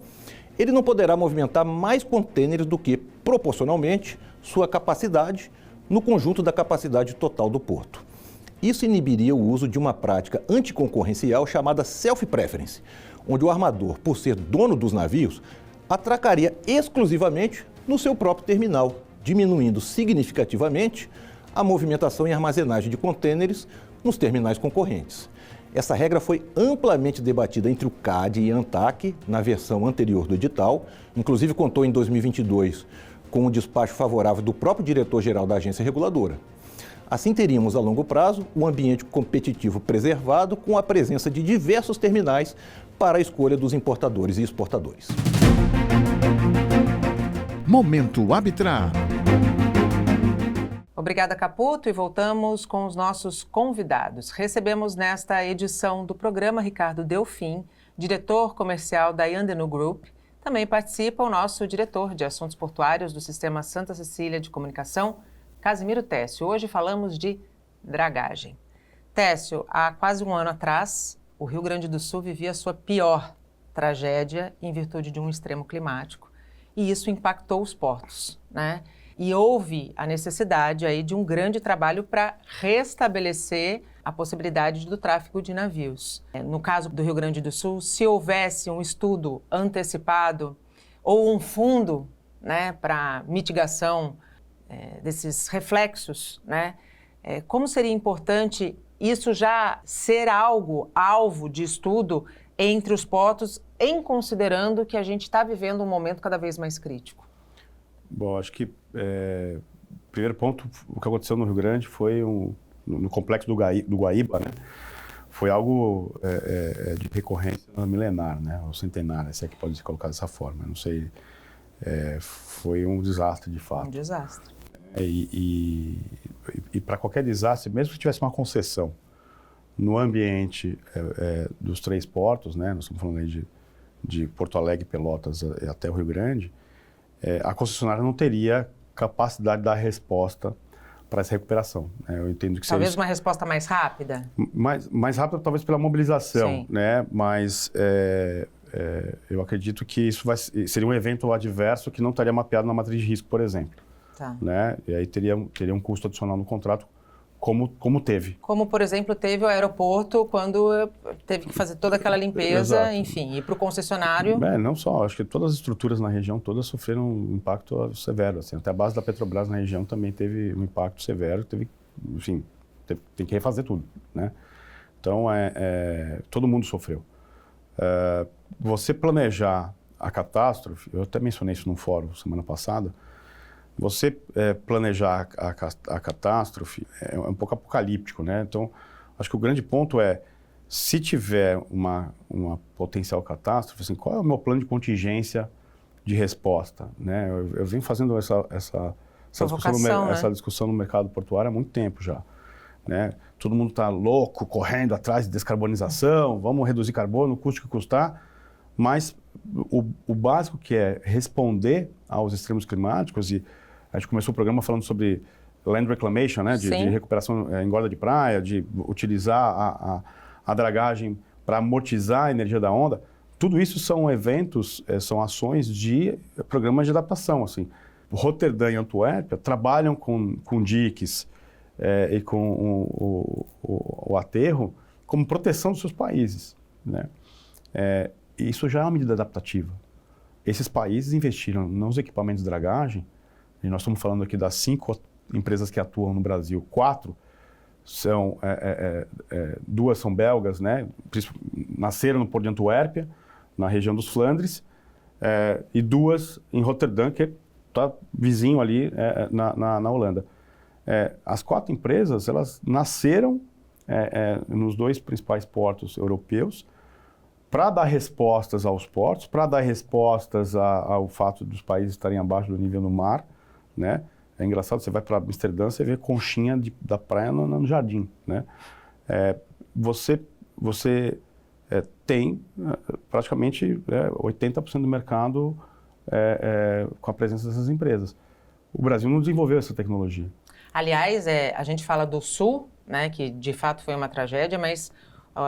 ele não poderá movimentar mais contêineres do que, proporcionalmente, sua capacidade no conjunto da capacidade total do porto. Isso inibiria o uso de uma prática anticoncorrencial chamada self-preference, onde o armador, por ser dono dos navios, atracaria exclusivamente no seu próprio terminal, diminuindo significativamente a movimentação e armazenagem de contêineres nos terminais concorrentes. Essa regra foi amplamente debatida entre o CAD e a ANTAQ na versão anterior do edital, inclusive contou em 2022 com um despacho favorável do próprio diretor-geral da agência reguladora. Assim teríamos a longo prazo um ambiente competitivo preservado com a presença de diversos terminais para a escolha dos importadores e exportadores. Momento Arbitrar. Obrigada, Caputo, e voltamos com os nossos convidados. Recebemos nesta edição do programa Ricardo Delfim, diretor comercial da Yandenu Group. Também participa o nosso diretor de assuntos portuários do Sistema Santa Cecília de Comunicação, Casimiro Técio. Hoje falamos de dragagem. Técio, há quase um ano atrás, o Rio Grande do Sul vivia sua pior tragédia em virtude de um extremo climático. E isso impactou os portos, né? E houve a necessidade aí de um grande trabalho para restabelecer a possibilidade do tráfego de navios. No caso do Rio Grande do Sul, se houvesse um estudo antecipado ou um fundo, né, para mitigação desses reflexos, né, como seria importante isso já ser alvo de estudo entre os portos, em considerando que a gente está vivendo um momento cada vez mais crítico? Bom, acho que primeiro ponto, o que aconteceu no Rio Grande foi no complexo do Guaíba, né? Foi algo de recorrência milenar, né? Ou centenária, se é que pode se colocar dessa forma. Não sei, foi um desastre de fato. Um desastre. E para qualquer desastre, mesmo que tivesse uma concessão no ambiente dos três portos, né? Nós estamos falando aí de Porto Alegre, Pelotas até o Rio Grande, a concessionária não teria capacidade de dar resposta para essa recuperação. Eu entendo que talvez uma resposta mais rápida? Mais rápida, talvez pela mobilização, sim, né? Mas eu acredito que isso seria um evento adverso que não estaria mapeado na matriz de risco, por exemplo. Tá. Né? E aí teria um custo adicional no contrato, como teve. Como, por exemplo, teve o aeroporto quando teve que fazer toda aquela limpeza, exato, enfim, ir para o concessionário. Não só, acho que todas as estruturas na região todas sofreram um impacto severo. Assim, até a base da Petrobras na região também teve um impacto severo, tem que refazer tudo, né? Então, todo mundo sofreu. Você planejar a catástrofe, eu até mencionei isso num fórum semana passada, você planejar a catástrofe é um pouco apocalíptico, né? Então, acho que o grande ponto se tiver uma potencial catástrofe, assim, qual é o meu plano de contingência de resposta, né? Eu venho fazendo essa discussão no mercado portuário há muito tempo já, né? Todo mundo está louco, correndo atrás de descarbonização, vamos reduzir carbono, custe o que custar, mas o básico que é responder aos extremos climáticos, e a gente começou o programa falando sobre land reclamation, né, de recuperação, engorda de praia, de utilizar a dragagem para amortizar a energia da onda, tudo isso são eventos, são ações de programas de adaptação. Assim. Roterdã e Antuérpia trabalham com diques e com o aterro como proteção dos seus países. Né? Isso já é uma medida adaptativa. Esses países investiram nos equipamentos de dragagem, e nós estamos falando aqui das 5 empresas que atuam no Brasil, 4 são, 2 são belgas, né? Nasceram no Porto de Antuérpia, na região dos Flandres, e 2 em Roterdã, que está vizinho ali na Holanda. As 4 empresas, elas nasceram nos 2 principais portos europeus para dar respostas aos portos, para dar respostas ao fato dos países estarem abaixo do nível do mar, né? É engraçado, você vai para Amsterdã, você vê conchinha da praia no jardim, né? Você tem praticamente 80% do mercado com a presença dessas empresas. O Brasil não desenvolveu essa tecnologia. Aliás, a gente fala do Sul, né, que de fato foi uma tragédia, mas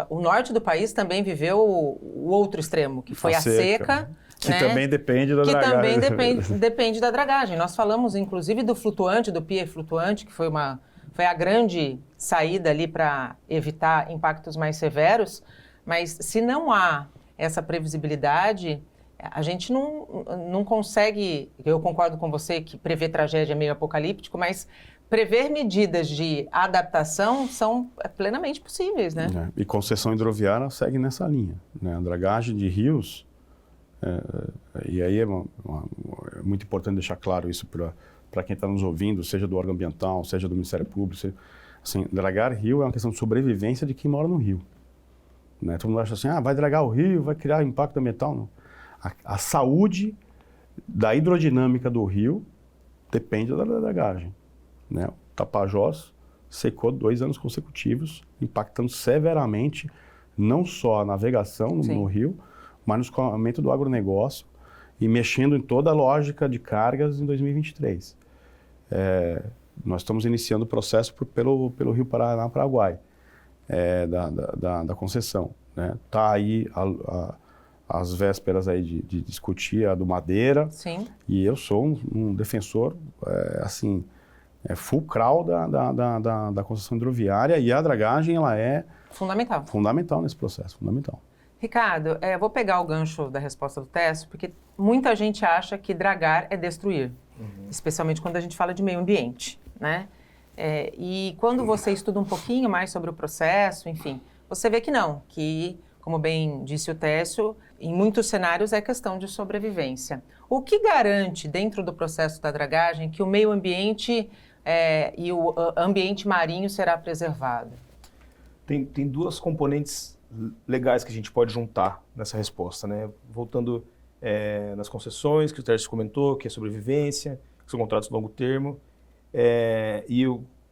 o norte do país também viveu o outro extremo, que foi a seca. Que né? Também depende da dragagem. Que também depende da dragagem. Nós falamos, inclusive, do flutuante, do pier flutuante, que foi a grande saída ali para evitar impactos mais severos. Mas se não há essa previsibilidade, a gente não consegue... Eu concordo com você que prever tragédia é meio apocalíptico, mas prever medidas de adaptação são plenamente possíveis, né? E concessão hidroviária segue nessa linha, né? A dragagem de rios... e aí é muito importante deixar claro isso para quem está nos ouvindo, seja do órgão ambiental, seja do Ministério Público. Assim, dragar rio é uma questão de sobrevivência de quem mora no rio. Né? Todo mundo acha assim, vai dragar o rio, vai criar impacto ambiental. Não. A saúde da hidrodinâmica do rio depende da dragagem. Né? O Tapajós secou 2 anos consecutivos, impactando severamente não só a navegação no rio, mas no escoamento do agronegócio e mexendo em toda a lógica de cargas em 2023. Nós estamos iniciando o processo pelo Rio Paraná-Paraguai, da concessão. Está aí às vésperas aí de discutir a do Madeira. Sim. E eu sou um defensor fulcral da concessão hidroviária, e a dragagem ela é fundamental nesse processo, fundamental. Ricardo, vou pegar o gancho da resposta do Técio, porque muita gente acha que dragar é destruir, especialmente quando a gente fala de meio ambiente, né? E quando você estuda um pouquinho mais sobre o processo, enfim, você vê que não, que, como bem disse o Técio, em muitos cenários é questão de sobrevivência. O que garante, dentro do processo da dragagem, que o meio ambiente e o ambiente marinho será preservado? Tem 2 componentes legais que a gente pode juntar nessa resposta, né? Voltando nas concessões, que o Tércio comentou, que é sobrevivência, que são contratos de longo termo,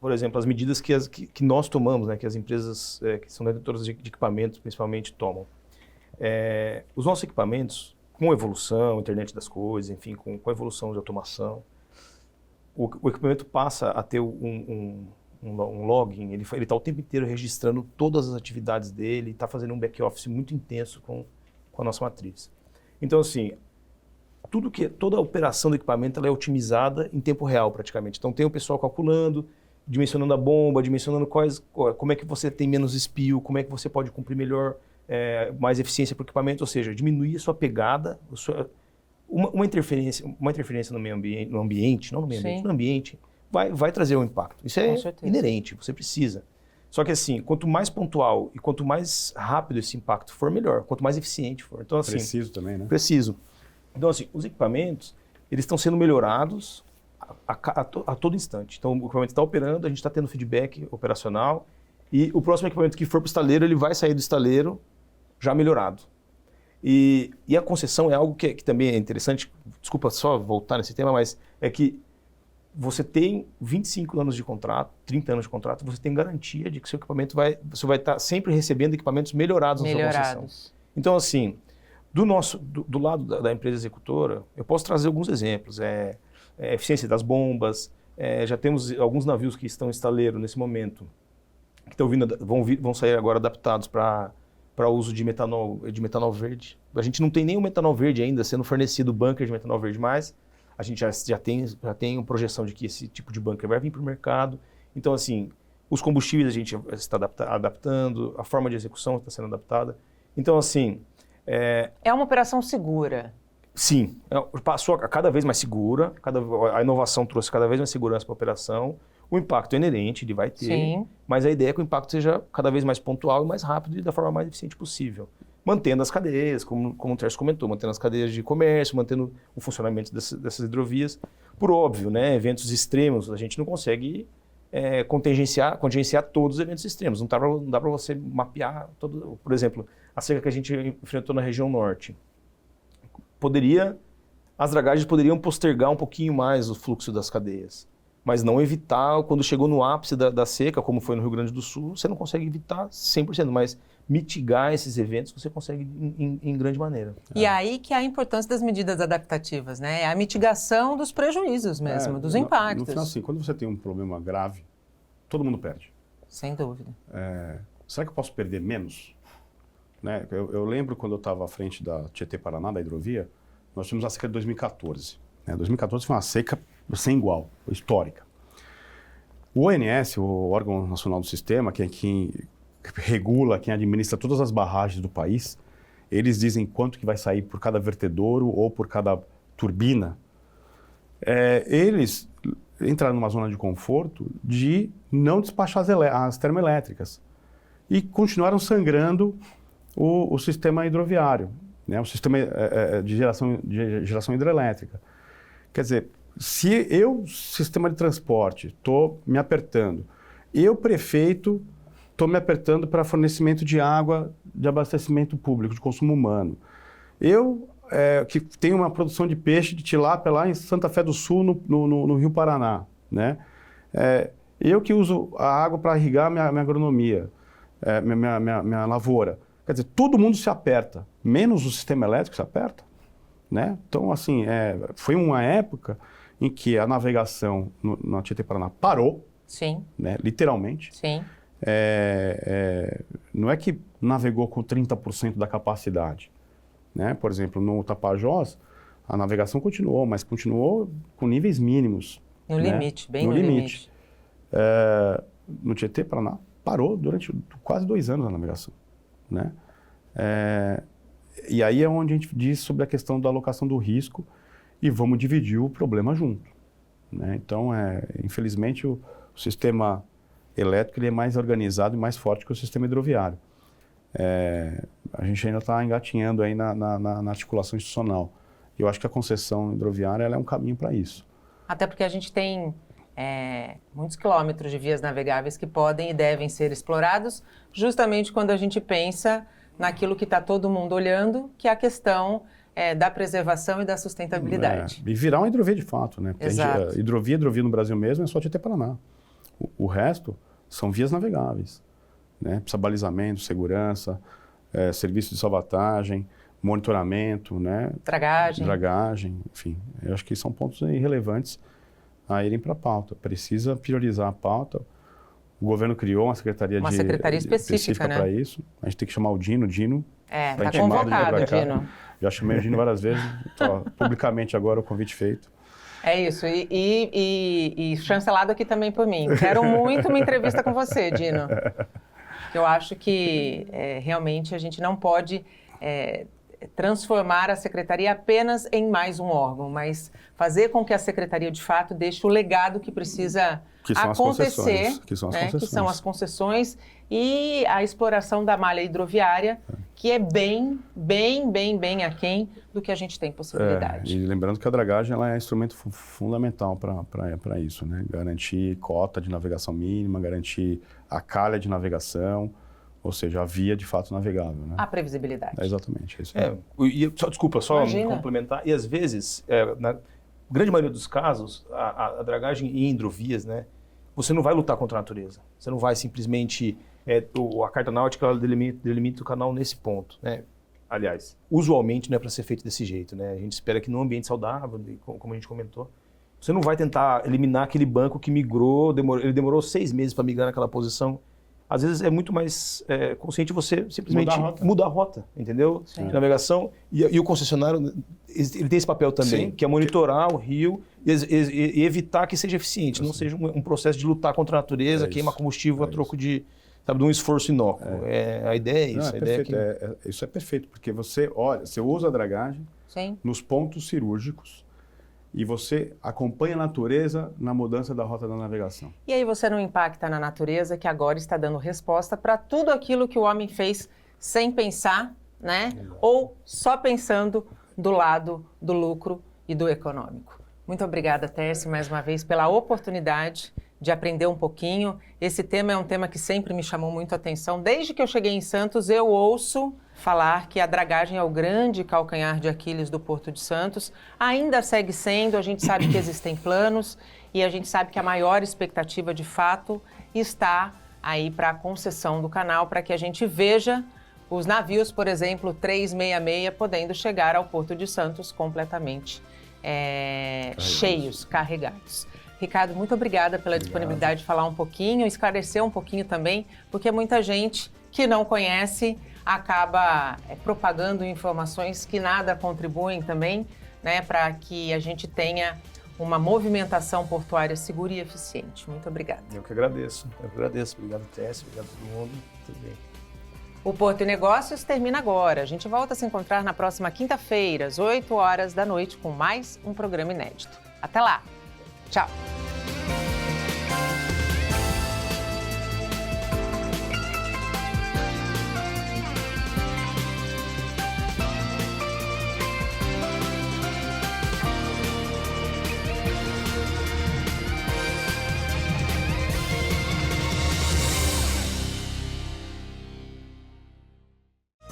por exemplo, as medidas que nós tomamos, né? Que as empresas que são detentoras de equipamentos, principalmente, tomam. Os nossos equipamentos, com a evolução, internet das coisas, enfim, com a evolução de automação, o equipamento passa a ter um login, ele está o tempo inteiro registrando todas as atividades dele, está fazendo um back-office muito intenso com a nossa matriz. Então, assim, toda a operação do equipamento ela é otimizada em tempo real, praticamente. Então, tem o pessoal calculando, dimensionando a bomba, dimensionando como é que você tem menos spill, como é que você pode cumprir melhor, mais eficiência para o equipamento, ou seja, diminuir a sua pegada, uma interferência no meio ambiente, no ambiente, vai trazer um impacto. Isso é inerente, você precisa. Só que assim, quanto mais pontual e quanto mais rápido esse impacto for, melhor. Quanto mais eficiente for. Então, assim, preciso também, né? Preciso. Então, assim, os equipamentos, eles estão sendo melhorados a todo instante. Então, o equipamento está operando, a gente está tendo feedback operacional, e o próximo equipamento que for para o estaleiro, ele vai sair do estaleiro já melhorado. E a concessão é algo que também é interessante, desculpa só voltar nesse tema, mas é que você tem 25 anos de contrato, 30 anos de contrato, você tem garantia de que seu equipamento você vai estar sempre recebendo equipamentos melhorados na sua concessão. Então, assim, do lado da empresa executora, eu posso trazer alguns exemplos. Eficiência das bombas, já temos alguns navios que estão em estaleiro nesse momento, que estão vão sair agora adaptados para uso de metanol verde. A gente não tem nenhum metanol verde ainda sendo fornecido bunker de metanol verde, mas a gente já tem uma projeção de que esse tipo de bunker vai vir para o mercado. Então, assim, os combustíveis a gente está adaptando, a forma de execução está sendo adaptada. Então, assim... É uma operação segura. Sim, passou a cada vez mais segura, a inovação trouxe cada vez mais segurança para a operação. O impacto é inerente, ele vai ter, Sim. Mas a ideia é que o impacto seja cada vez mais pontual e mais rápido e da forma mais eficiente possível. Mantendo as cadeias, como o Tércio comentou, mantendo as cadeias de comércio, mantendo o funcionamento dessas hidrovias. Por óbvio, né, eventos extremos, a gente não consegue contingenciar todos os eventos extremos. Não dá para você mapear todo. Por exemplo, a seca que a gente enfrentou na região norte. As dragagens poderiam postergar um pouquinho mais o fluxo das cadeias, mas não evitar, quando chegou no ápice da seca, como foi no Rio Grande do Sul, você não consegue evitar 100%, mas mitigar esses eventos você consegue em grande maneira. E aí que é a importância das medidas adaptativas, né? É a mitigação dos prejuízos mesmo, dos impactos. No final, assim, quando você tem um problema grave, todo mundo perde. Sem dúvida. Será que eu posso perder menos? Né? Eu lembro quando eu estava à frente da Tietê-Paraná, da hidrovia, nós tivemos a seca de 2014. 2014 foi uma seca sem igual, histórica. O ONS, o órgão nacional do sistema, que é quem regula, quem administra todas as barragens do país, eles dizem quanto que vai sair por cada vertedouro ou por cada turbina. Eles entraram numa zona de conforto de não despachar as termoelétricas e continuaram sangrando o sistema hidroviário, né? O sistema de geração hidrelétrica. Quer dizer, se eu, sistema de transporte, estou me apertando, eu, prefeito, estou me apertando para fornecimento de água de abastecimento público, de consumo humano. Eu, que tenho uma produção de peixe, de tilápia lá em Santa Fé do Sul, no Rio Paraná, né? Eu que uso a água para irrigar minha agronomia, minha lavoura. Quer dizer, todo mundo se aperta, menos o sistema elétrico se aperta, né? Então, assim, foi uma época em que a navegação na Tietê-Paraná parou, Sim. Né, literalmente. Sim. Não é que navegou com 30% da capacidade, né? Por exemplo, no Tapajós, a navegação continuou, mas continuou com níveis mínimos. No limite, bem no no limite. No Tietê-Paraná, parou durante quase 2 anos a navegação, né? E aí é onde a gente diz sobre a questão da alocação do risco e vamos dividir o problema junto, né? Então, infelizmente, o sistema elétrico ele é mais organizado e mais forte que o sistema hidroviário. A gente ainda está engatinhando aí na articulação institucional. E eu acho que a concessão hidroviária ela é um caminho para isso. Até porque a gente tem muitos quilômetros de vias navegáveis que podem e devem ser explorados, justamente quando a gente pensa naquilo que está todo mundo olhando, que é a questão da preservação e da sustentabilidade. E virar uma hidrovia de fato, né? Porque Exato. Hidrovia no Brasil mesmo é só Tietê-Paraná. O resto são vias navegáveis, né? Precisa balizamento, segurança, serviço de salvatagem, monitoramento, né? Dragagem, enfim. Eu acho que são pontos relevantes a irem para a pauta. Precisa priorizar a pauta. O governo criou uma secretaria específica né? para isso. A gente tem que chamar o Dino. Está convocado, Dino. Já chamei o Dino várias vezes, publicamente agora o convite feito. É isso, e chancelado aqui também por mim. Quero muito uma entrevista com você, Dino. Eu acho que realmente a gente não pode transformar a secretaria apenas em mais um órgão, mas fazer com que a secretaria de fato deixe o legado que precisa acontecer, que são as concessões e a exploração da malha hidroviária, que é bem aquém do que a gente tem possibilidade. E lembrando que a dragagem ela é instrumento fundamental para isso, né? Garantir cota de navegação mínima, garantir a calha de navegação, ou seja, a via de fato navegável, né? A previsibilidade. Exatamente, é isso. Só me complementar, e às vezes, na grande maioria dos casos, a dragagem em hidrovias, né, você não vai lutar contra a natureza, você não vai simplesmente, a Carta Náutica ela delimita o canal nesse ponto, né? Aliás, usualmente não é para ser feito desse jeito, né? A gente espera que num ambiente saudável, como a gente comentou, Você não vai tentar eliminar aquele banco que migrou, ele demorou 6 meses para migrar naquela posição. Às vezes é muito mais consciente você simplesmente mudar a rota, entendeu? Sim. De navegação. E o concessionário, ele tem esse papel também, que é monitorar o rio e evitar que seja eficiente, não seja um processo de lutar contra a natureza, queimar combustível a troco de um esforço inócuo. A ideia é isso. Não, perfeito. Isso é perfeito, porque você usa a dragagem nos pontos cirúrgicos, e você acompanha a natureza na mudança da rota da navegação. E aí você não impacta na natureza, que agora está dando resposta para tudo aquilo que o homem fez sem pensar, né? Ou só pensando do lado do lucro e do econômico. Muito obrigada, Tércio, mais uma vez, pela oportunidade de aprender um pouquinho. Esse tema é um tema que sempre me chamou muito a atenção. Desde que eu cheguei em Santos, eu ouço falar que a dragagem é o grande calcanhar de Aquiles do Porto de Santos. Ainda segue sendo, a gente sabe que existem planos e a gente sabe que a maior expectativa, de fato, está aí para a concessão do canal, para que a gente veja os navios, por exemplo, 366, podendo chegar ao Porto de Santos completamente cheios, carregados. Ricardo, muito obrigada pela disponibilidade de falar um pouquinho, esclarecer um pouquinho também, porque muita gente que não conhece acaba propagando informações que nada contribuem também, né, para que a gente tenha uma movimentação portuária segura e eficiente. Muito obrigada. Eu que agradeço. Obrigado, Tércio. Obrigado a todo mundo. Tudo bem. O Porto e Negócios termina agora. A gente volta a se encontrar na próxima quinta-feira, às 8 da noite, com mais um programa inédito. Até lá. Tchau.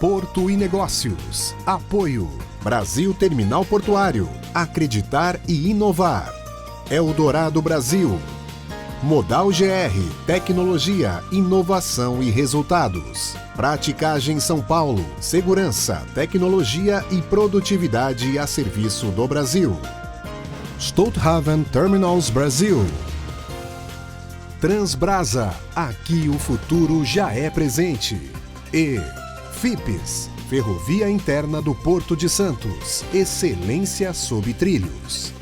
Porto e Negócios. Apoio. Brasil Terminal Portuário. Acreditar e inovar. Eldorado Brasil. Modal GR. Tecnologia, inovação e resultados. Praticagem São Paulo. Segurança, tecnologia e produtividade a serviço do Brasil. Stolthaven Terminals Brasil. Transbrasa. Aqui o futuro já é presente. E FIPS, Ferrovia Interna do Porto de Santos. Excelência sob trilhos.